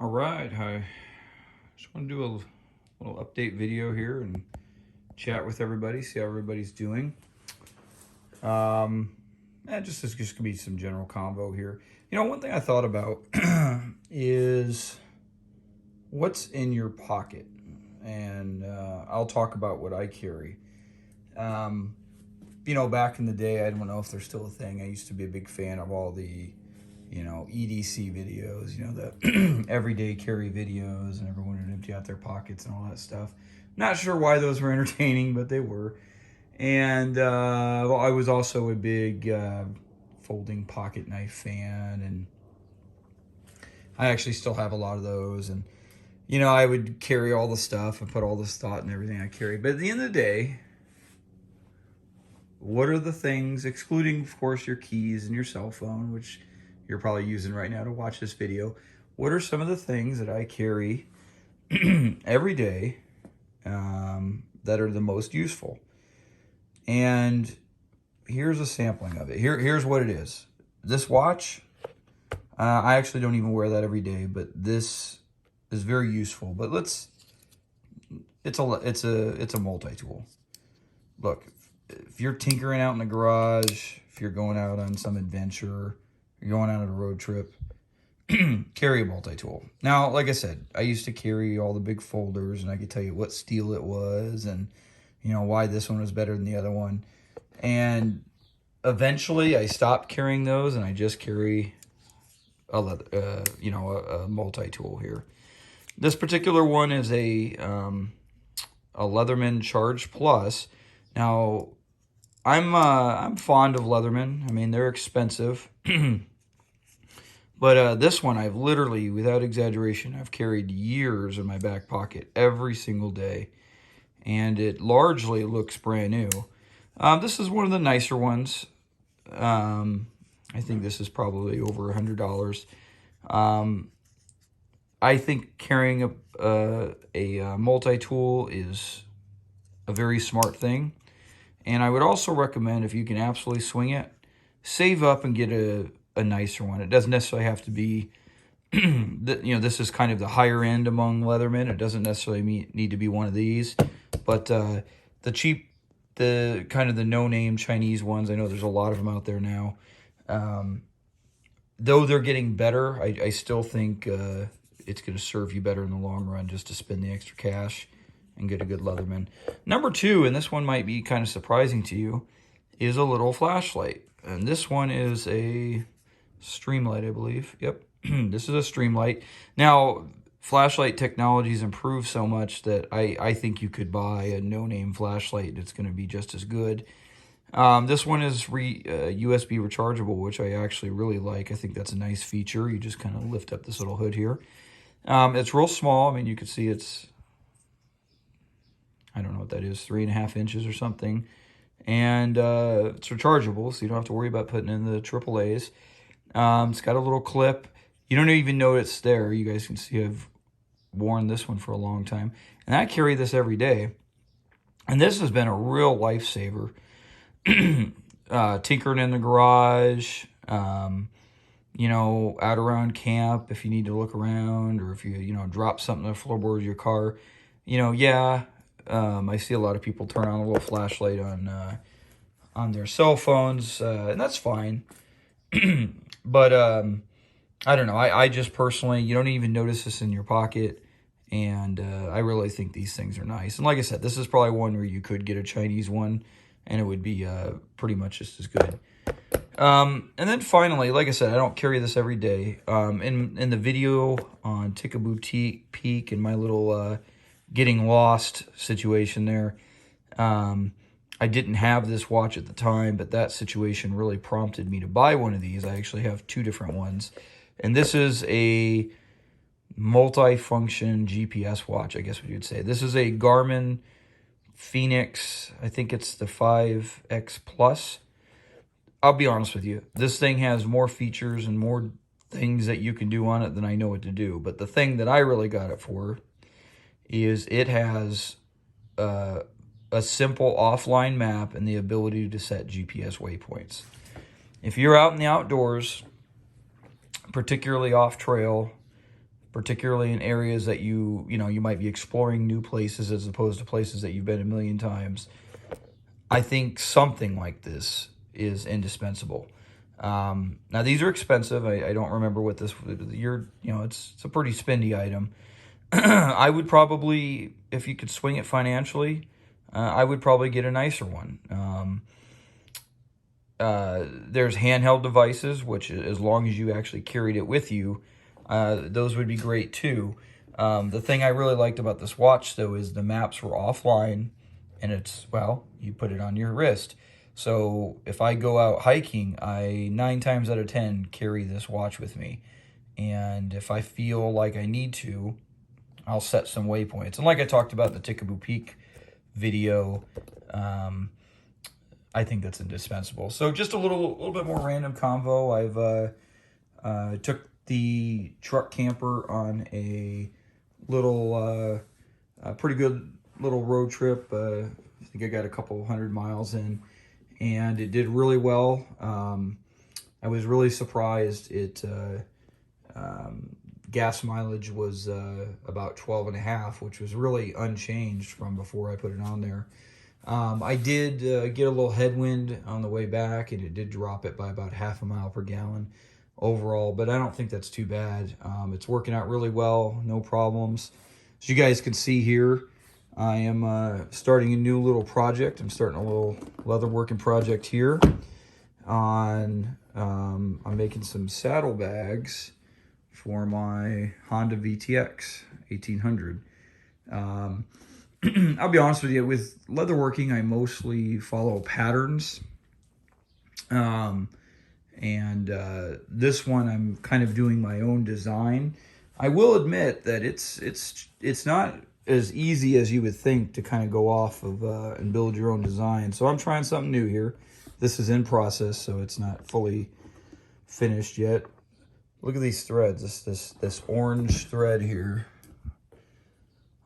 All right, I just want to do a little update video here and chat with everybody, see how everybody's doing. Just gonna be some general convo here. One thing I thought about is what's in your pocket, and I'll talk about what I carry. Um, Back in the day, I don't know if there's still a thing. I used to be a big fan of all the EDC videos, the everyday carry videos, and everyone would empty out their pockets and all that stuff. Not sure why those were entertaining, but they were. And I was also a big folding pocket knife fan, and I actually still have a lot of those. And I would carry all the stuff and put all this thought in everything I carry. But at the end of the day, what are the things, excluding, of course, your keys and your cell phone, which you're probably using right now to watch this video, what are some of the things that I carry every day that are the most useful? And here's a sampling of it. Here's what it is. This watch, I actually don't even wear that every day, but this is very useful. But it's a multi-tool. Look, if you're tinkering out in the garage, if you're going out on some adventure, you're going out on a road trip, carry a multi-tool. Now, like I said, I used to carry all the big folders, and I could tell you what steel it was and why this one was better than the other one. And eventually I stopped carrying those, and I just carry a multi-tool here. This particular one is a Leatherman Charge Plus. Now, I'm fond of Leatherman. I mean, they're expensive. But this one, I've literally, without exaggeration, I've carried years in my back pocket every single day. And it largely looks brand new. This is one of the nicer ones. I think this is probably over $100. I think carrying a multi-tool is a very smart thing. And I would also recommend, if you can absolutely swing it, save up and get a nicer one. It doesn't necessarily have to be, this is kind of the higher end among Leatherman. It doesn't necessarily need to be one of these. But the cheap, the kind of the no-name Chinese ones, I know there's a lot of them out there now. Though they're getting better, I still think it's going to serve you better in the long run just to spend the extra cash and get a good Leatherman. Number two, and this one might be kind of surprising to you, is a little flashlight. And this one is a Streamlight, I believe. Yep, this is a Streamlight. Now, flashlight technology's improved so much that I think you could buy a no-name flashlight that's going to be just as good. This one is USB rechargeable, which I actually really like. I think that's a nice feature. You just kind of lift up this little hood here. It's real small. I mean, you can see it's, I don't know what that is, 3.5 inches or something. And it's rechargeable, so you don't have to worry about putting in the AAAs. It's got a little clip. You don't even know it's there. You guys can see I've worn this one for a long time. And I carry this every day. And this has been a real lifesaver. Tinkering in the garage, out around camp if you need to look around, or if you, drop something on the floorboard of your car. I see a lot of people turn on a little flashlight on their cell phones, and that's fine. But I don't know. I just personally, you don't even notice this in your pocket, and I really think these things are nice. And like I said, this is probably one where you could get a Chinese one, and it would be pretty much just as good. And then finally, like I said, I don't carry this every day. In the video on Tickaboo Peak and my little getting lost situation there, I didn't have this watch at the time, but that situation really prompted me to buy one of these. I actually have two different ones. And this is a multi-function GPS watch, I guess what you'd say. This is a Garmin Fenix. I think it's the 5X Plus. I'll be honest with you. This thing has more features and more things that you can do on it than I know what to do. But the thing that I really got it for is it has a simple offline map and the ability to set GPS waypoints. If you're out in the outdoors, particularly off trail, particularly in areas that you might be exploring new places as opposed to places that you've been a million times. I think something like this is indispensable. Now these are expensive. I don't remember what this, it's a pretty spendy item. I would probably, if you could swing it financially, I would probably get a nicer one. There's handheld devices, which as long as you actually carried it with you, those would be great too. The thing I really liked about this watch though is the maps were offline, and you put it on your wrist. So if I go out hiking, I 9 times out of 10 carry this watch with me. And if I feel like I need to, I'll set some waypoints. And like I talked about in the Tikaboo Peak video, I think that's indispensable. So just a little bit more random convo. I've took the truck camper on a little, pretty good little road trip. I think I got a couple 100 miles in, and it did really well. I was really surprised. Gas mileage was about 12.5, which was really unchanged from before I put it on there. I did get a little headwind on the way back, and it did drop it by about 0.5 mile per gallon overall, but I don't think that's too bad. It's working out really well, no problems. As you guys can see here, I am starting a new little project. I'm starting a little leather working project here. I'm making some saddlebags for my Honda VTX 1800. I'll be honest with you, with leatherworking, I mostly follow patterns. This one, I'm kind of doing my own design. I will admit that it's not as easy as you would think to kind of go off of and build your own design. So I'm trying something new here. This is in process, so it's not fully finished yet. Look at these threads. This orange thread here.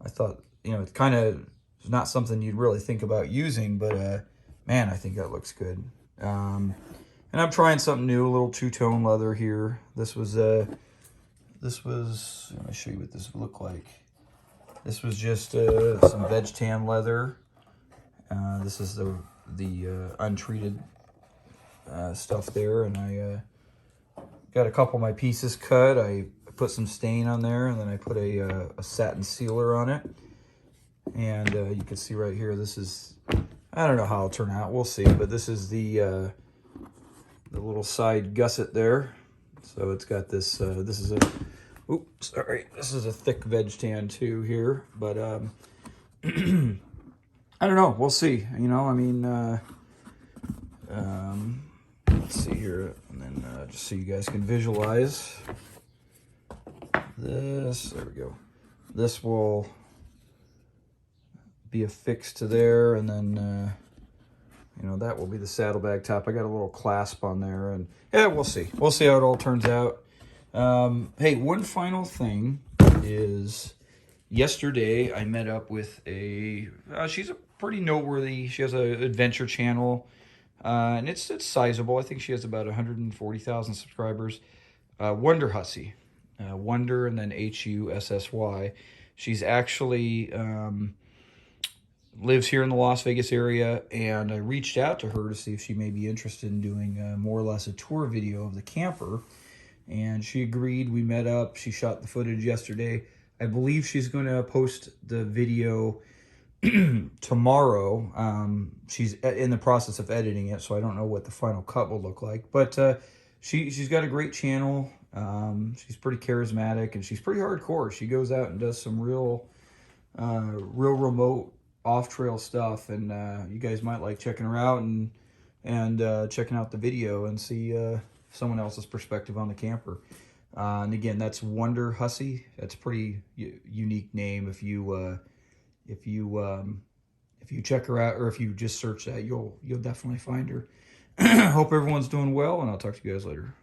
I thought, it's kind of not something you'd really think about using, but man, I think that looks good. And I'm trying something new, a little two-tone leather here. This was let me show you what this would look like. This was just some veg tan leather. This is the untreated stuff there, and I got a couple of my pieces cut. I put some stain on there, and then I put a satin sealer on it. And you can see right here, this is, I don't know how it'll turn out, we'll see, but this is the little side gusset there. So it's got this, this is a thick veg tan too here, but I don't know, we'll see. Let's see here, and then just so you guys can visualize this. There we go. This will be affixed to there, and then that will be the saddlebag top. I got a little clasp on there, and yeah, we'll see how it all turns out. Hey, one final thing is, yesterday I met up with she's a pretty noteworthy, she has an adventure channel, and it's sizable. I think she has about 140,000 subscribers. Wonder Hussy, Wonder and then Hussy. She's actually lives here in the Las Vegas area, and I reached out to her to see if she may be interested in doing more or less a tour video of the camper, and she agreed. We met up. She shot the footage yesterday. I believe she's going to post the video tomorrow. She's in the process of editing it, so I don't know what the final cut will look like, but she's got a great channel. She's pretty charismatic, and she's pretty hardcore. She goes out and does some real remote off-trail stuff, and you guys might like checking her out and checking out the video and see someone else's perspective on the camper. And again, that's Wonder Hussy. That's a pretty unique name. If you check her out, or if you just search that, you'll definitely find her. Hope everyone's doing well, and I'll talk to you guys later.